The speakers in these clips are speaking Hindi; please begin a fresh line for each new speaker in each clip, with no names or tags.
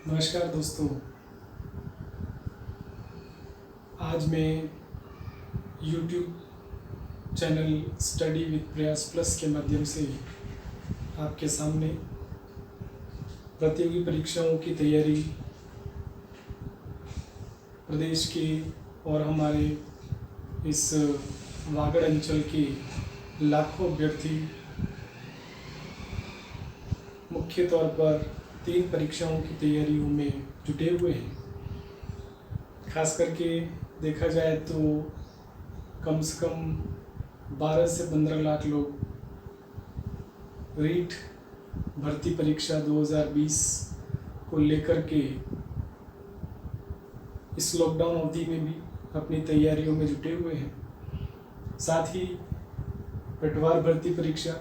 नमस्कार दोस्तों। आज मैं YouTube चैनल स्टडी विद प्रयास प्लस के माध्यम से आपके सामने प्रतियोगी परीक्षाओं की तैयारी प्रदेश के और हमारे इस वागड़ अंचल के लाखों अभ्यर्थी मुख्य तौर पर 3 परीक्षाओं की तैयारियों में जुटे हुए हैं। खास करके देखा जाए तो कम से कम 12 से 15 लाख लोग रीट भर्ती परीक्षा 2020 को लेकर के इस लॉकडाउन अवधि में भी अपनी तैयारियों में जुटे हुए हैं। साथ ही पटवार भर्ती परीक्षा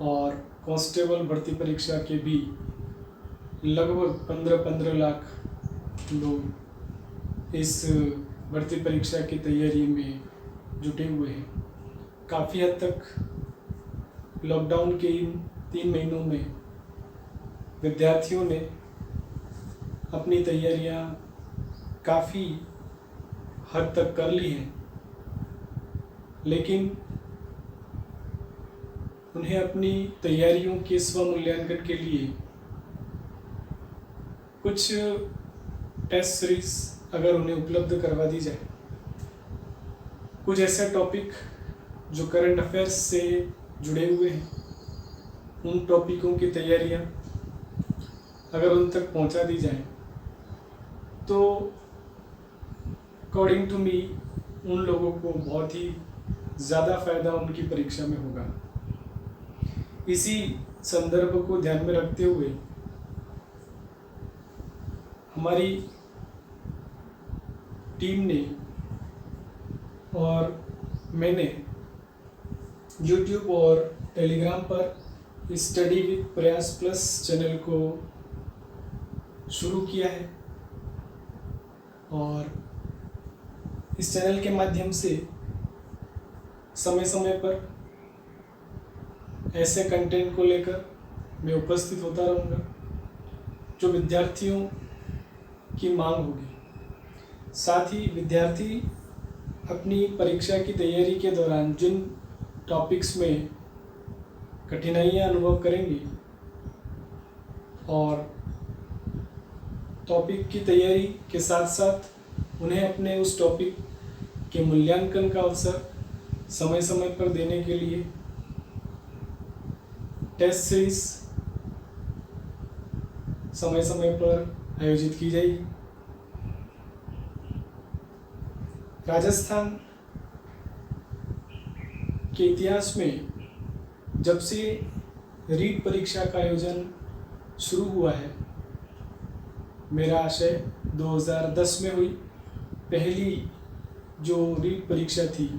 और कांस्टेबल भर्ती परीक्षा के भी लगभग 15 लाख लोग इस भर्ती परीक्षा की तैयारी में जुटे हुए हैं। काफ़ी हद तक लॉकडाउन के इन 3 महीनों में विद्यार्थियों ने अपनी तैयारियां काफ़ी हद तक कर ली हैं, लेकिन उन्हें अपनी तैयारियों के स्व मूल्यांकन के लिए कुछ टेस्ट सीरीज अगर उन्हें उपलब्ध करवा दी जाए, कुछ ऐसे टॉपिक जो करंट अफेयर्स से जुड़े हुए हैं, उन टॉपिकों की तैयारियां अगर उन तक पहुंचा दी जाए तो अकॉर्डिंग टू मी उन लोगों को बहुत ही ज़्यादा फायदा उनकी परीक्षा में होगा। इसी संदर्भ को ध्यान में रखते हुए हमारी टीम ने और मैंने YouTube और टेलीग्राम पर स्टडी विद प्रयास प्लस चैनल को शुरू किया है और इस चैनल के माध्यम से समय समय पर ऐसे कंटेंट को लेकर मैं उपस्थित होता रहूँगा जो विद्यार्थियों की मांग होगी। साथ ही विद्यार्थी अपनी परीक्षा की तैयारी के दौरान जिन टॉपिक्स में कठिनाइयाँ अनुभव करेंगे और टॉपिक की तैयारी के साथ साथ उन्हें अपने उस टॉपिक के मूल्यांकन का अवसर समय समय पर देने के लिए टेस्ट सीरीज समय समय पर आयोजित की जाएगी। राजस्थान के इतिहास में जब से रीट परीक्षा का आयोजन शुरू हुआ है, मेरा आशय 2010 में हुई पहली जो रीट परीक्षा थी,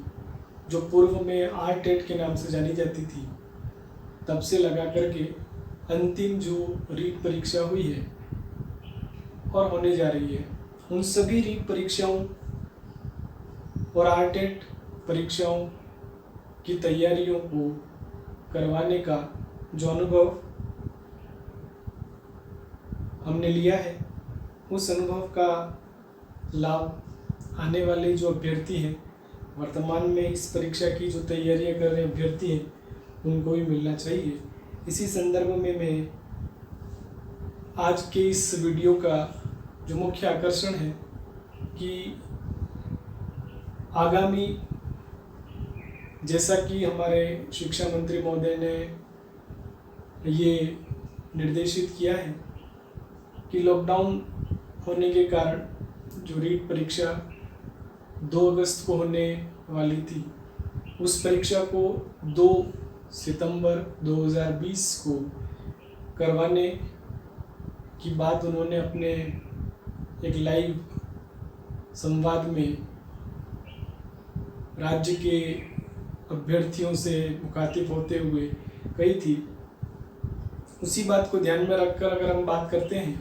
जो पूर्व में आरटेट के नाम से जानी जाती थी, तब से लगा करके अंतिम जो रीट परीक्षा हुई है और होने जा रही है, उन सभी रीट परीक्षाओं और आरटेट परीक्षाओं की तैयारियों को करवाने का जो अनुभव हमने लिया है, उस अनुभव का लाभ आने वाले जो अभ्यर्थी हैं, वर्तमान में इस परीक्षा की जो तैयारियां कर रहे अभ्यर्थी हैं, उनको भी मिलना चाहिए। इसी संदर्भ में मैं आज के इस वीडियो का जो मुख्य आकर्षण है कि आगामी, जैसा कि हमारे शिक्षा मंत्री महोदय ने ये निर्देशित किया है कि लॉकडाउन होने के कारण जो रीट परीक्षा 2 अगस्त को होने वाली थी, उस परीक्षा को 2 सितंबर 2020 को करवाने की बात उन्होंने अपने एक लाइव संवाद में राज्य के अभ्यर्थियों से मुखातिब होते हुए कही थी। उसी बात को ध्यान में रखकर अगर हम बात करते हैं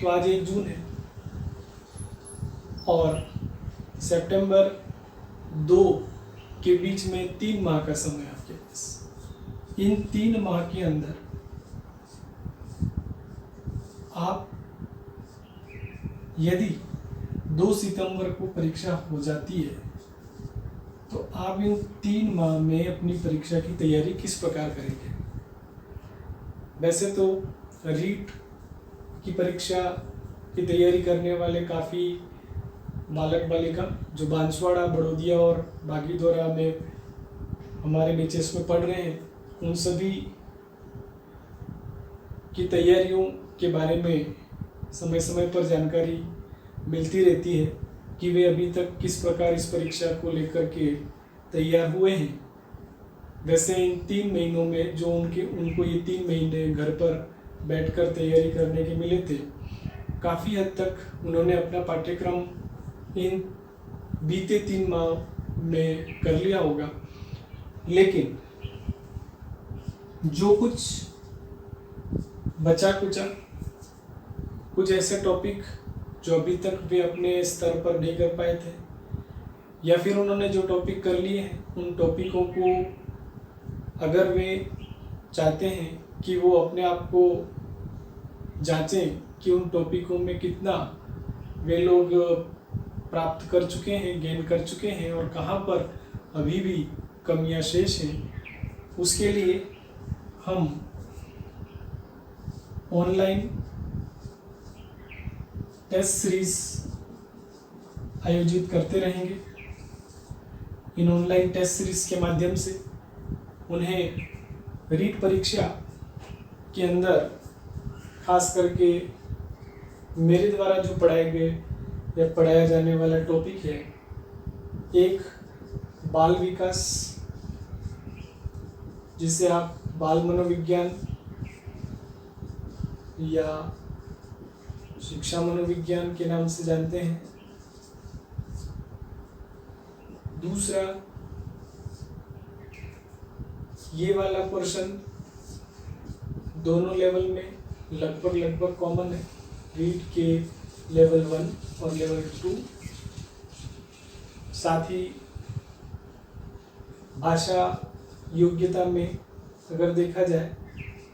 तो आज 1 जून है और सितंबर 2 के बीच में 3 माह का समय आपके पास। इन 3 माह के अंदर आप यदि 2 सितंबर को परीक्षा हो जाती है तो आप इन 3 माह में अपनी परीक्षा की तैयारी किस प्रकार करेंगे। वैसे तो रीट की परीक्षा की तैयारी करने वाले काफ़ी बालक बालिका जो बांसवाड़ा, बड़ौदिया और बागीदोरा में हमारे बैचेस में पढ़ रहे हैं, उन सभी की तैयारियों के बारे में समय समय पर जानकारी मिलती रहती है कि वे अभी तक किस प्रकार इस परीक्षा को लेकर के तैयार हुए हैं। वैसे इन 3 महीनों में जो उनको ये 3 महीने घर पर बैठकर तैयारी करने के मिले थे, काफ़ी हद तक उन्होंने अपना पाठ्यक्रम इन बीते 3 माह में कर लिया होगा। लेकिन जो कुछ बचा कुचा, कुछ ऐसे टॉपिक जो अभी तक वे अपने स्तर पर नहीं कर पाए थे, या फिर उन्होंने जो टॉपिक कर लिए हैं, उन टॉपिकों को अगर वे चाहते हैं कि वो अपने आप को जांचें कि उन टॉपिकों में कितना वे लोग प्राप्त कर चुके हैं, गेन कर चुके हैं और कहाँ पर अभी भी कमियां शेष हैं, उसके लिए हम ऑनलाइन टेस्ट सीरीज आयोजित करते रहेंगे। इन ऑनलाइन टेस्ट सीरीज के माध्यम से उन्हें रीट परीक्षा के अंदर खास करके मेरे द्वारा जो पढ़ाए गए या पढ़ाया जाने वाला टॉपिक है, एक बाल विकास, जिसे आप बाल मनोविज्ञान या शिक्षा मनोविज्ञान के नाम से जानते हैं। दूसरा, ये वाला पोर्शन दोनों लेवल में लगभग कॉमन है, रीट के लेवल 1 और लेवल 2। साथ ही भाषा योग्यता में अगर देखा जाए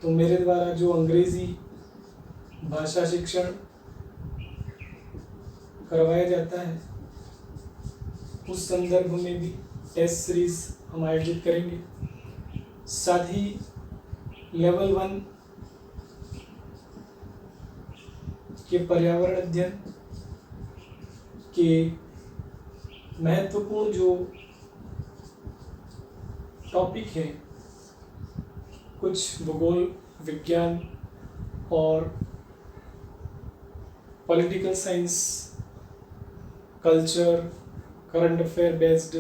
तो मेरे द्वारा जो अंग्रेजी भाषा शिक्षण करवाया जाता है, उस संदर्भ में भी टेस्ट सीरीज हम आयोजित करेंगे। साथ ही लेवल 1 के पर्यावरण अध्ययन के महत्वपूर्ण जो टॉपिक हैं, कुछ भूगोल, विज्ञान और political science, culture, current affair based,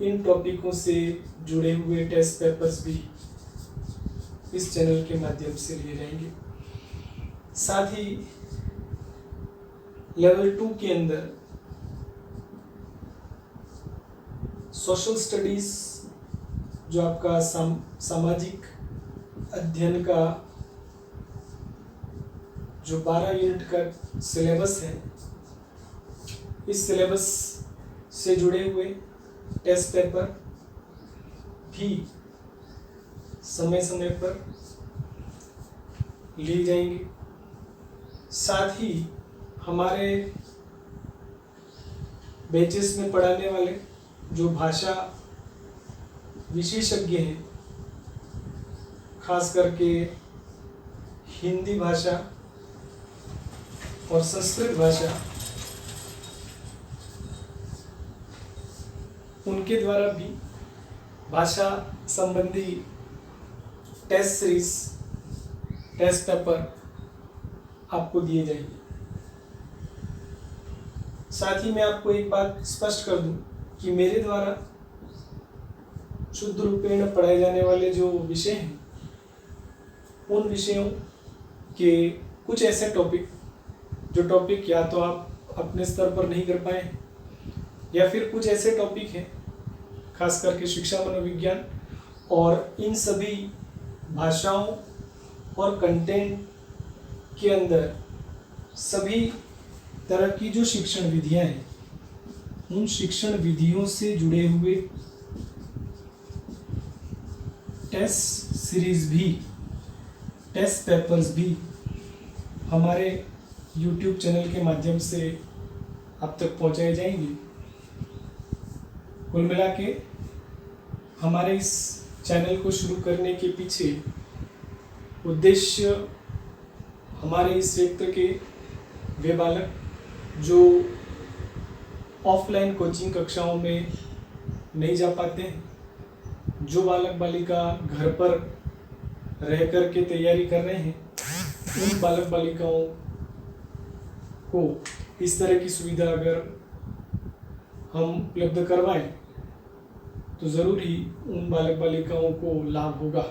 इन टॉपिकों से जुड़े हुए टेस्ट पेपर्स भी इस चैनल के माध्यम से लिए जाएंगे। साथ ही लेवल 2 के अंदर सोशल स्टडीज, जो आपका सामाजिक अध्ययन का जो 12 यूनिट का सिलेबस है, इस सिलेबस से जुड़े हुए टेस्ट पेपर भी समय समय पर लिए जाएंगे। साथ ही हमारे बैचेस में पढ़ाने वाले जो भाषा विशेषज्ञ हैं, खास करके हिंदी भाषा और संस्कृत भाषा, उनके द्वारा भी भाषा संबंधी टेस्ट सीरीज, टेस्ट पेपर आपको दिए जाएंगे। साथ ही मैं आपको एक बात स्पष्ट कर दूं कि मेरे द्वारा शुद्ध रूपेण पढ़ाए जाने वाले जो विषय हैं, उन विषयों के कुछ ऐसे टॉपिक, जो टॉपिक या तो आप अपने स्तर पर नहीं कर पाए, या फिर कुछ ऐसे टॉपिक हैं खास करके शिक्षा मनोविज्ञान और इन सभी भाषाओं और कंटेंट के अंदर सभी तरह की जो शिक्षण विधियां हैं, उन शिक्षण विधियों से जुड़े हुए टेस्ट सीरीज भी, टेस्ट पेपर्स भी हमारे YouTube चैनल के माध्यम से आप तक पहुंचाए जाएंगे। कुल मिला के हमारे इस चैनल को शुरू करने के पीछे उद्देश्य हमारे इस क्षेत्र के वे बालक जो ऑफलाइन कोचिंग कक्षाओं में नहीं जा पाते हैं, जो बालक बालिका घर पर रह कर के तैयारी कर रहे हैं, उन बालक बालिकाओं को इस तरह की सुविधा अगर हम उपलब्ध करवाएं तो ज़रूर ही उन बालक बालिकाओं को लाभ होगा।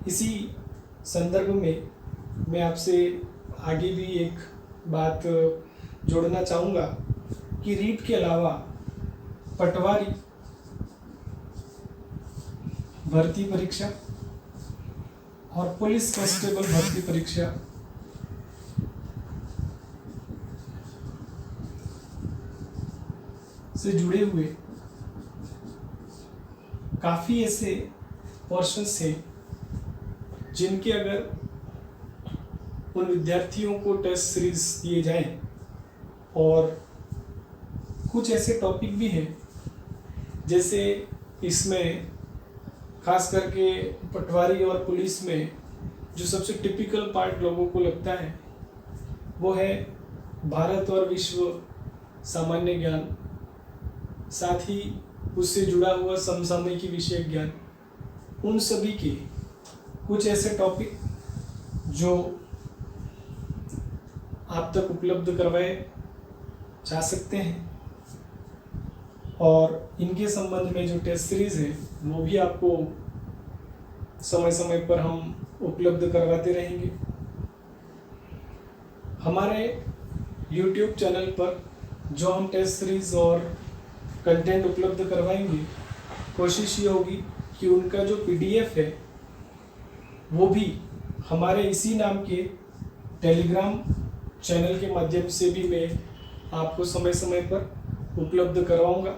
इसी संदर्भ में मैं आपसे आगे भी एक बात जोड़ना चाहूँगा कि रीट के अलावा पटवारी भर्ती परीक्षा और पुलिस कांस्टेबल भर्ती परीक्षा से जुड़े हुए काफ़ी ऐसे पोर्शंस हैं जिनके अगर उन विद्यार्थियों को टेस्ट सीरीज दिए जाएं और कुछ ऐसे टॉपिक भी हैं जैसे इसमें खास करके पटवारी और पुलिस में जो सबसे टिपिकल पार्ट लोगों को लगता है वो है भारत और विश्व सामान्य ज्ञान, साथ ही उससे जुड़ा हुआ समसामयिकी विषय ज्ञान। उन सभी के कुछ ऐसे टॉपिक जो आप तक उपलब्ध करवाए जा सकते हैं और इनके संबंध में जो टेस्ट सीरीज है वो भी आपको समय समय पर हम उपलब्ध करवाते रहेंगे। हमारे YouTube चैनल पर जो हम टेस्ट सीरीज और कंटेंट उपलब्ध करवाएंगे, कोशिश ये होगी कि उनका जो PDF है वो भी हमारे इसी नाम के टेलीग्राम चैनल के माध्यम से भी मैं आपको समय समय पर उपलब्ध करवाऊंगा।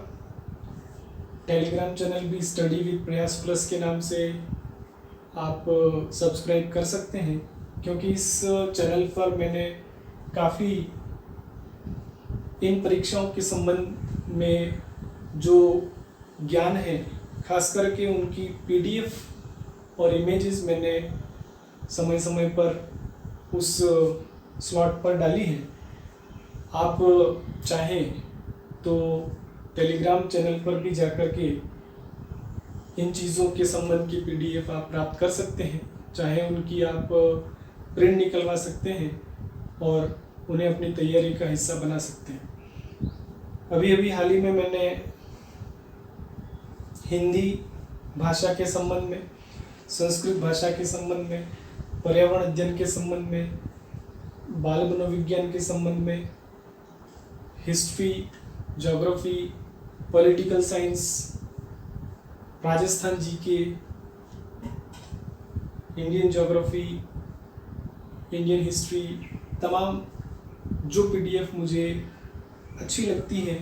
टेलीग्राम चैनल भी स्टडी विद प्रयास प्लस के नाम से आप सब्सक्राइब कर सकते हैं, क्योंकि इस चैनल पर मैंने काफ़ी इन परीक्षाओं के संबंध में जो ज्ञान है, खास करके उनकी PDF और इमेजेस मैंने समय समय पर उस स्लॉट पर डाली है। आप चाहें तो टेलीग्राम चैनल पर भी जाकर के इन चीज़ों के संबंध की PDF आप प्राप्त कर सकते हैं, चाहे उनकी आप प्रिंट निकलवा सकते हैं और उन्हें अपनी तैयारी का हिस्सा बना सकते हैं। अभी अभी हाल ही में मैंने हिंदी भाषा के संबंध में, संस्कृत भाषा के संबंध में, पर्यावरण अध्ययन के संबंध में, बाल मनोविज्ञान के संबंध में, history, geography, political science, Rajasthan GK, Indian geography, Indian history, तमाम जो PDF मुझे अच्छी लगती है,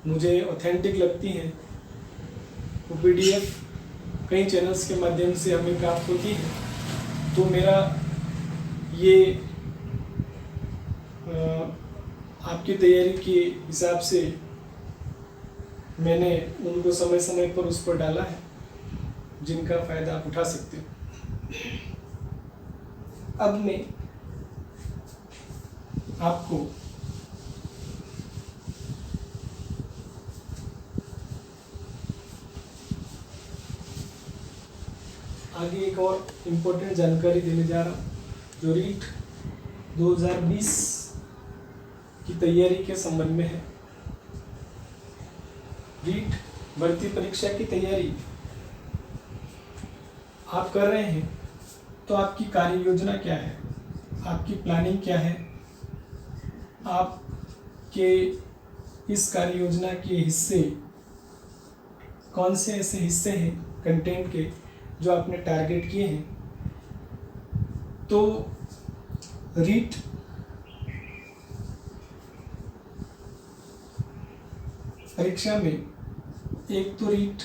मुझे ऑथेंटिक लगती हैं, वो PDF कई चैनल्स के माध्यम से हमें प्राप्त होती है। तो मेरा ये आपकी तैयारी के हिसाब से मैंने उनको समय समय पर उस पर डाला है, जिनका फ़ायदा आप उठा सकते हो। अब मैं आपको आगे एक और इम्पोर्टेंट जानकारी देने जा रहा हूँ, जो रीट 2020 की तैयारी के संबंध में है। रीट भर्ती परीक्षा की तैयारी आप कर रहे हैं तो आपकी कार्य योजना क्या है, आपकी प्लानिंग क्या है, आपके इस कार्य योजना के हिस्से कौन से ऐसे हिस्से हैं कंटेंट के जो आपने टारगेट किए हैं। तो रीट परीक्षा में एक तो रीट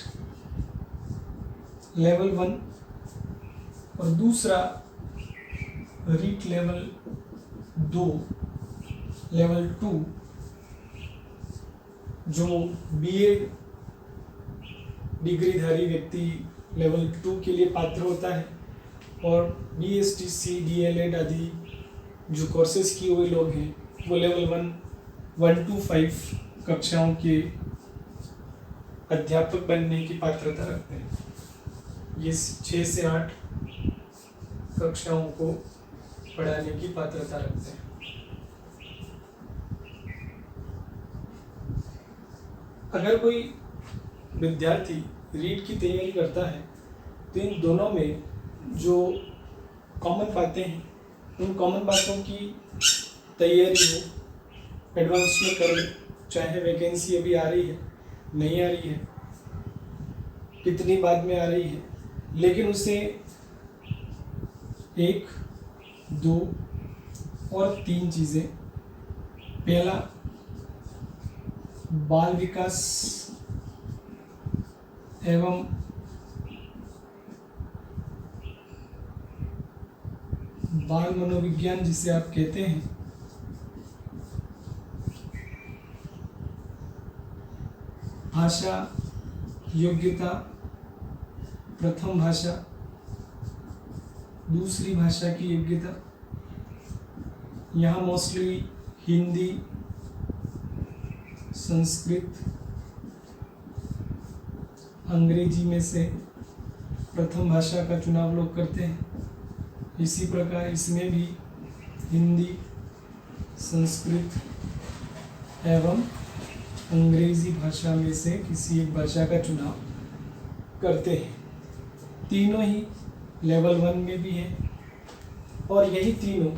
लेवल 1 और दूसरा रीट लेवल 2, लेवल 2 जो बीएड डिग्रीधारी व्यक्ति लेवल 2 के लिए पात्र होता है, और बीएसटीसी डीएलएड आदि जो कोर्सेज किए हुए लोग हैं वो लेवल 1 to 5 कक्षाओं के अध्यापक बनने की पात्रता रखते हैं। ये 6 से 8 कक्षाओं को पढ़ाने की पात्रता रखते हैं। अगर कोई विद्यार्थी रीट की तैयारी करता है तो इन दोनों में जो कॉमन बातें हैं उन कॉमन बातों की तैयारी हो एडवांस में करें, चाहे वैकेंसी अभी आ रही है नहीं आ रही है, कितनी बाद में आ रही है, लेकिन उसे 1, 2 और 3 चीज़ें, पहला बाल विकास एवं बाल मनोविज्ञान जिसे आप कहते हैं, भाषा योग्यता, प्रथम भाषा, दूसरी भाषा की योग्यता, यहाँ मोस्टली हिंदी, संस्कृत, अंग्रेजी में से प्रथम भाषा का चुनाव लोग करते हैं। इसी प्रकार इसमें भी हिंदी, संस्कृत एवं अंग्रेजी भाषा में से किसी एक भाषा का चुनाव करते हैं। तीनों ही लेवल 1 में भी हैं और यही तीनों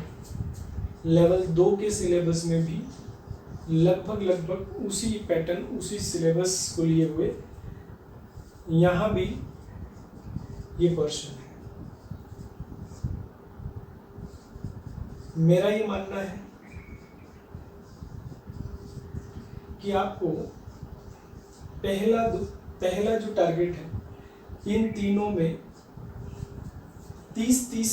लेवल 2 के सिलेबस में भी लगभग उसी पैटर्न, उसी सिलेबस को लिए हुए यहाँ भी ये क्वेश्चन है। मेरा ये मानना है कि आपको पहला जो टारगेट है, इन तीनों में 30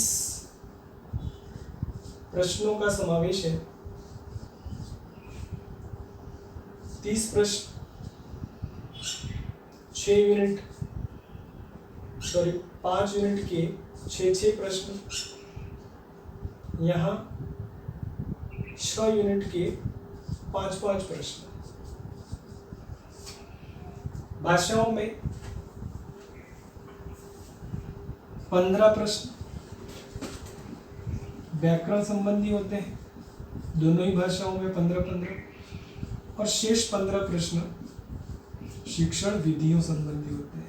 प्रश्नों का समावेश है। 30 प्रश्न 5 यूनिट के 6 प्रश्न, यहाँ 6 यूनिट के 5 प्रश्न। भाषाओं में 15 प्रश्न व्याकरण संबंधी होते हैं, दोनों ही भाषाओं में 15, और शेष 15 प्रश्न शिक्षण विधियों संबंधी होते हैं।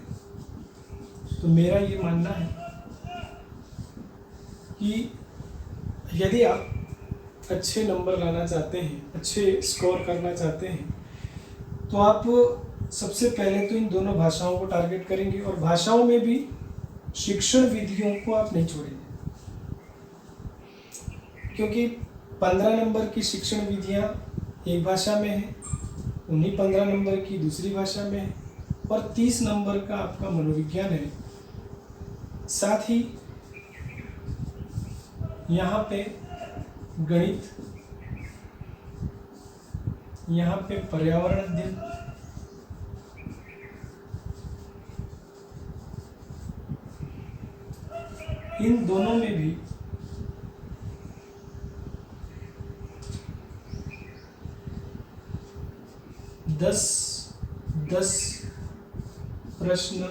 तो मेरा ये मानना है कि यदि आप अच्छे नंबर लाना चाहते हैं, अच्छे स्कोर करना चाहते हैं, तो आप सबसे पहले तो इन दोनों भाषाओं को टारगेट करेंगे, और भाषाओं में भी शिक्षण विधियों को आप नहीं छोड़ेंगे, क्योंकि 15 नंबर की शिक्षण विधियां एक भाषा में है, उन्हीं 15 नंबर की दूसरी भाषा में है, और 30 नंबर का आपका मनोविज्ञान है। साथ ही यहाँ पे गणित, यहाँ पे पर्यावरण अध्ययन, इन दोनों में भी दस प्रश्न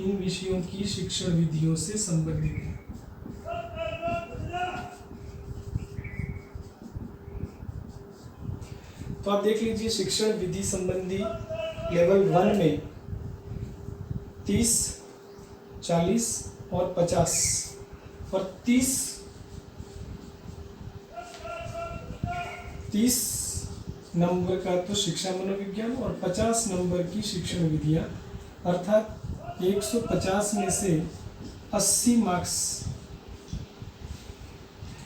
इन विषयों की शिक्षण विधियों से संबंधित है। तो आप देख लीजिए, शिक्षण विधि संबंधी लेवल 1 में 30, 40 और 50, और 30 नंबर का तो शिक्षा मनोविज्ञान और 50 नंबर की शिक्षण विधियां, अर्थात 150 में से 80 मार्क्स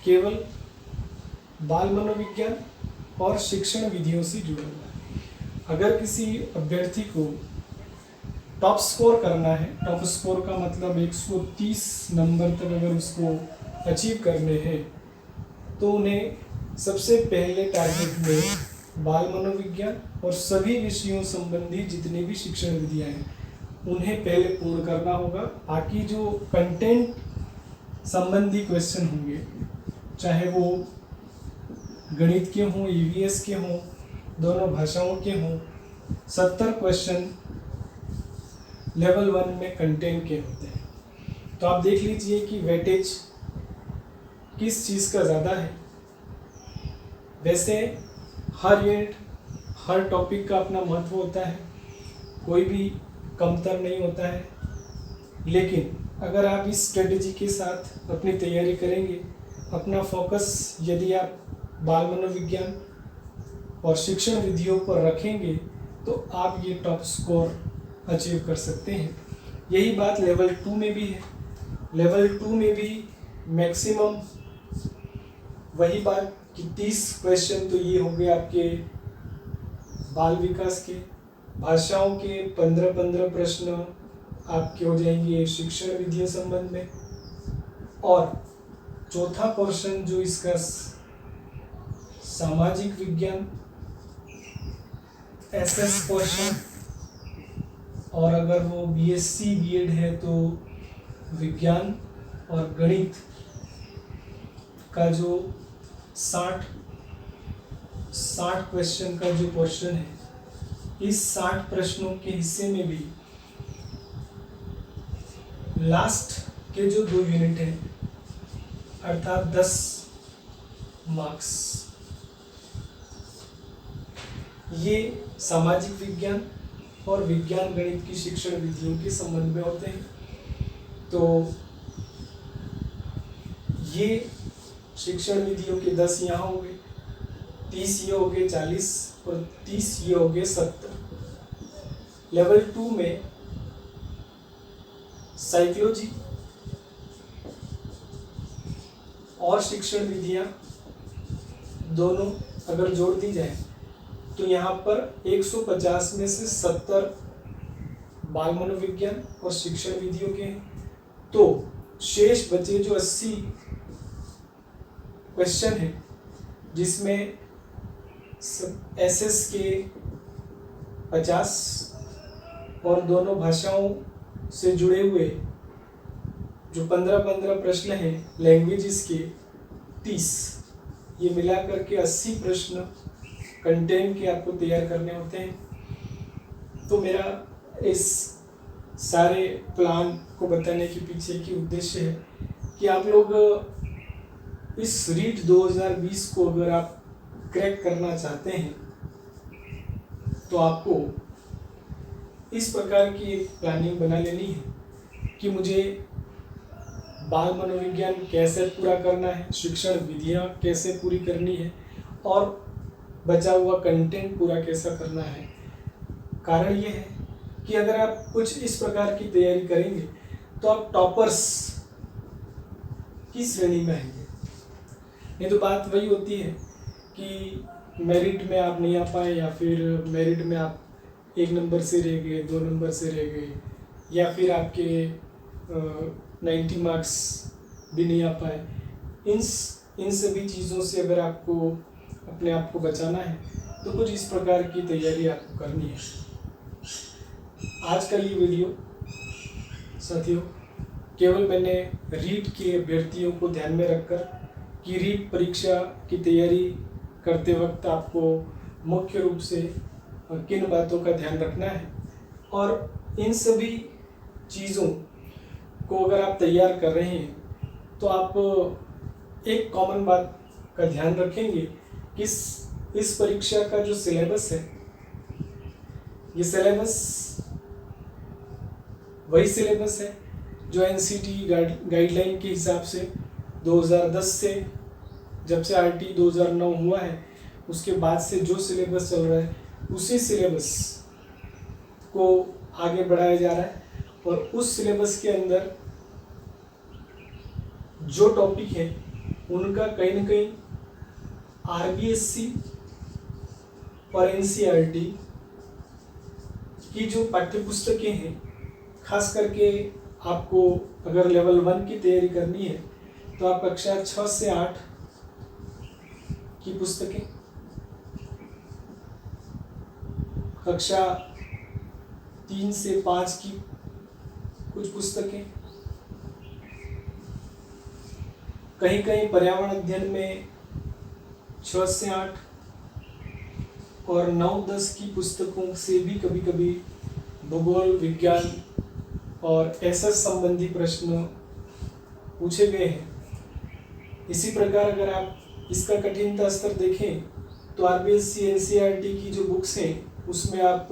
केवल बाल मनोविज्ञान और शिक्षण विधियों से जुड़ा हुआ है। अगर किसी अभ्यर्थी को टॉप स्कोर करना है, टॉप स्कोर का मतलब 130 नंबर तक अगर उसको अचीव करने हैं तो उन्हें सबसे पहले टारगेट में बाल मनोविज्ञान और सभी विषयों संबंधी जितनी भी शिक्षण विधियाँ हैं उन्हें पहले पूर्ण करना होगा। बाकी जो कंटेंट संबंधी क्वेश्चन होंगे, चाहे वो गणित के हों, ईवीएस के हों, दोनों भाषाओं के हों, 70 क्वेश्चन लेवल 1 में कंटेंट के होते हैं। तो आप देख लीजिए कि वेटेज किस चीज़ का ज़्यादा है। वैसे हर यूनिट, हर टॉपिक का अपना महत्व होता है, कोई भी कमतर नहीं होता है, लेकिन अगर आप इस स्ट्रेटजी के साथ अपनी तैयारी करेंगे, अपना फोकस यदि आप बाल मनोविज्ञान और शिक्षण विधियों पर रखेंगे तो आप ये टॉप स्कोर अचीव कर सकते हैं। यही बात लेवल 2 में भी है। लेवल 2 में भी मैक्सिमम वही बात कि 30 क्वेश्चन तो ये हो गए आपके बाल विकास के, भाषाओं के 15-15 प्रश्न आपके हो जाएंगे शिक्षण विधियों संबंध में, और चौथा पोर्शन जो इसका सामाजिक विज्ञान एसएस पोर्शन, और अगर वो बीएससी बीएड है तो विज्ञान और गणित का जो 60 क्वेश्चन का जो पोर्शन है, इस 60 प्रश्नों के हिस्से में भी लास्ट के जो 2 यूनिट हैं अर्थात 10 मार्क्स, ये सामाजिक विज्ञान और विज्ञान गणित की शिक्षण विधियों के संबंध में होते हैं। तो ये शिक्षण विधियों के 10 यहाँ हो गए, 30 ये हो गए 40 और 30 ये हो गए 70। लेवल 2 में साइकोलॉजी और शिक्षण विधियाँ दोनों अगर जोड़ दी जाए तो यहाँ पर 150 में से 70 बाल मनोविज्ञान और शिक्षण विधियों के हैं, तो शेष बचे जो 80 क्वेश्चन है जिसमें एसएस के 50 और दोनों भाषाओं से जुड़े हुए जो 15-15 प्रश्न हैं लैंग्वेजेस के 30, ये मिलाकर के 80 प्रश्न कंटेंट के आपको तैयार करने होते हैं। तो मेरा इस सारे प्लान को बताने के पीछे की उद्देश्य है कि आप लोग इस रीट 2020 को अगर आप क्रैक करना चाहते हैं तो आपको इस प्रकार की एक प्लानिंग बना लेनी है कि मुझे बाल मनोविज्ञान कैसे पूरा करना है, शिक्षण विधियाँ कैसे पूरी करनी है और बचा हुआ कंटेंट पूरा कैसा करना है। कारण ये है कि अगर आप कुछ इस प्रकार की तैयारी करेंगे तो आप टॉपर्स की श्रेणी में आएंगे। नहीं तो बात वही होती है कि मेरिट में आप नहीं आ पाए, या फिर मेरिट में आप 1 नंबर से रह गए, 2 नंबर से रह गए, या फिर आपके 90 मार्क्स भी नहीं आ पाए। इन सभी चीज़ों से अगर आपको अपने आप को बचाना है तो कुछ इस प्रकार की तैयारी आपको करनी है। आज का ये वीडियो साथियों केवल मैंने रीट के अभ्यर्थियों को ध्यान में रखकर कि रीट परीक्षा की तैयारी करते वक्त आपको मुख्य रूप से किन बातों का ध्यान रखना है, और इन सभी चीज़ों को अगर आप तैयार कर रहे हैं तो आप एक कॉमन बात का ध्यान रखेंगे कि इस परीक्षा का जो सिलेबस है, ये सिलेबस वही सिलेबस है जो एनसीटी गाइडलाइन के हिसाब से 2010 से, जब से आरटी 2009 हुआ है उसके बाद से जो सिलेबस चल रहा है उसी सिलेबस को आगे बढ़ाया जा रहा है। और उस सिलेबस के अंदर जो टॉपिक है उनका कहीं ना कहीं आरबीएससी और एनसीईआरटी की जो पाठ्यपुस्तकें हैं, खास करके आपको अगर लेवल 1 की तैयारी करनी है तो आप कक्षा 6 से 8 की पुस्तकें, कक्षा 3 से 5 की कुछ पुस्तकें, कहीं कहीं पर्यावरण अध्ययन में 6 से 8 और 9-10 की पुस्तकों से भी कभी कभी भूगोल, विज्ञान और एसएस संबंधी प्रश्न पूछे गए हैं। इसी प्रकार अगर आप इसका कठिनता स्तर देखें तो आरबीएससी एनसीईआरटी की जो बुक्स हैं उसमें आप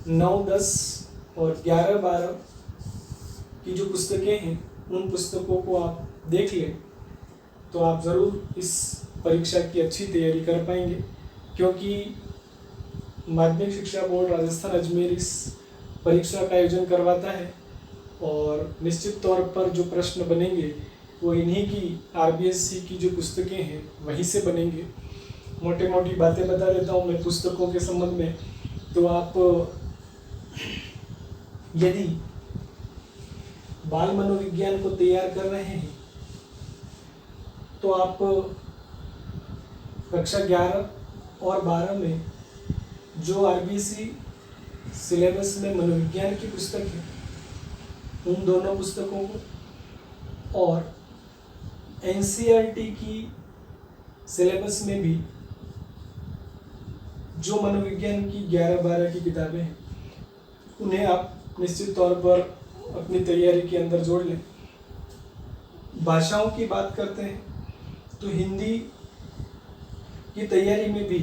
9-10 और 11-12 की जो पुस्तकें हैं उन पुस्तकों को आप देख लें तो आप ज़रूर इस परीक्षा की अच्छी तैयारी कर पाएंगे, क्योंकि माध्यमिक शिक्षा बोर्ड राजस्थान अजमेर इस परीक्षा का आयोजन करवाता है और निश्चित तौर पर जो प्रश्न बनेंगे वो इन्हीं की आरबीएससी की जो पुस्तकें हैं वहीं से बनेंगे। मोटी मोटी बातें बता देता हूँ मैं पुस्तकों के संबंध में। तो आप यदि बाल मनोविज्ञान को तैयार कर रहे हैं तो आप कक्षा 11 और 12 में जो आरबीएससी सिलेबस में मनोविज्ञान की पुस्तक है उन दोनों पुस्तकों को और एनसीईआरटी की सिलेबस में भी जो मनोविज्ञान की 11-12 की किताबें हैं उन्हें आप निश्चित तौर पर अपनी तैयारी के अंदर जोड़ लें। भाषाओं की बात करते हैं तो हिंदी की तैयारी में भी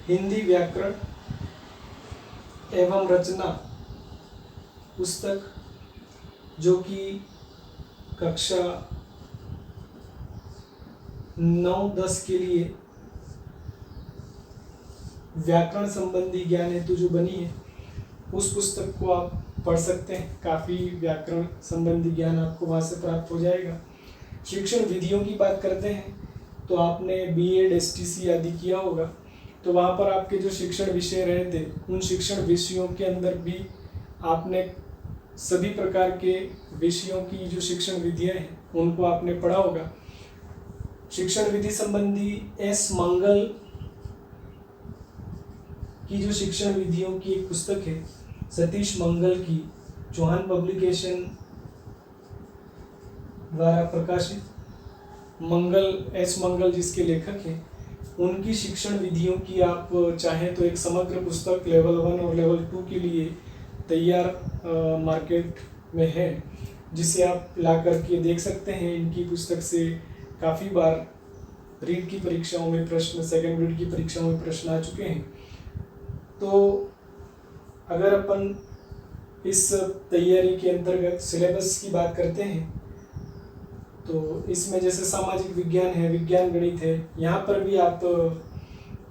हिंदी व्याकरण एवं रचना पुस्तक जो कि कक्षा 9-10 के लिए व्याकरण संबंधी ज्ञान हेतु जो बनी है उस पुस्तक को आप पढ़ सकते हैं। काफ़ी व्याकरण संबंधी ज्ञान आपको वहाँ से प्राप्त हो जाएगा। शिक्षण विधियों की बात करते हैं तो आपने बीएड, एसटीसी आदि किया होगा, तो वहाँ पर आपके जो शिक्षण विषय रहे थे उन शिक्षण विषयों के अंदर भी आपने सभी प्रकार के विषयों की जो शिक्षण विधियाँ हैं उनको आपने पढ़ा होगा। शिक्षण विधि संबंधी एस मंगल की जो शिक्षण विधियों की एक पुस्तक है सतीश मंगल की, चौहान पब्लिकेशन द्वारा प्रकाशित, मंगल जिसके लेखक हैं उनकी शिक्षण विधियों की आप चाहें तो एक समग्र पुस्तक लेवल 1 और लेवल 2 के लिए तैयार मार्केट में है, जिसे आप ला करके देख सकते हैं। इनकी पुस्तक से काफ़ी बार रीड की परीक्षाओं में प्रश्न, सेकेंड रीड की परीक्षाओं में प्रश्न आ चुके हैं। तो अगर अपन इस तैयारी के अंतर्गत सिलेबस की बात करते हैं तो इसमें जैसे सामाजिक विज्ञान है, विज्ञान गणित है, यहाँ पर भी आप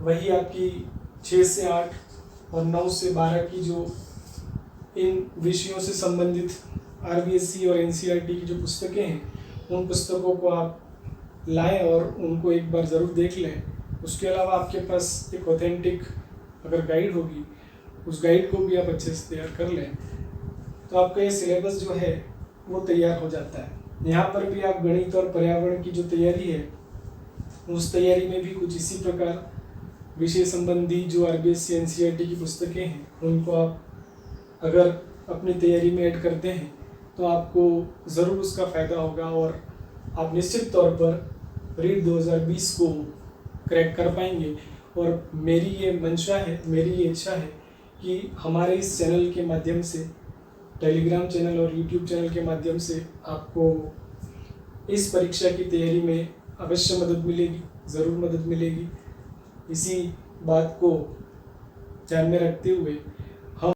वही आपकी 6 से 8 और 9 से 12 की जो इन विषयों से संबंधित आरबीएससी और एनसीईआरटी की जो पुस्तकें हैं उन पुस्तकों को आप लाएं और उनको एक बार ज़रूर देख लें। उसके अलावा आपके पास एक ऑथेंटिक अगर गाइड होगी उस गाइड को भी आप अच्छे से तैयार कर लें तो आपका ये सिलेबस जो है वो तैयार हो जाता है। यहाँ पर भी आप गणित और पर्यावरण की जो तैयारी है उस तैयारी में भी कुछ इसी प्रकार विषय संबंधी जो आरबीएससी एनसीईआरटी की पुस्तकें हैं उनको आप अगर अपनी तैयारी में ऐड करते हैं तो आपको ज़रूर उसका फ़ायदा होगा और आप निश्चित तौर पर रीट 2020 को क्रैक कर पाएंगे। और मेरी ये मंशा है, मेरी ये इच्छा है कि हमारे इस चैनल के माध्यम से, टेलीग्राम चैनल और यूट्यूब चैनल के माध्यम से आपको इस परीक्षा की तैयारी में अवश्य मदद मिलेगी, ज़रूर मदद मिलेगी। इसी बात को ध्यान में रखते हुए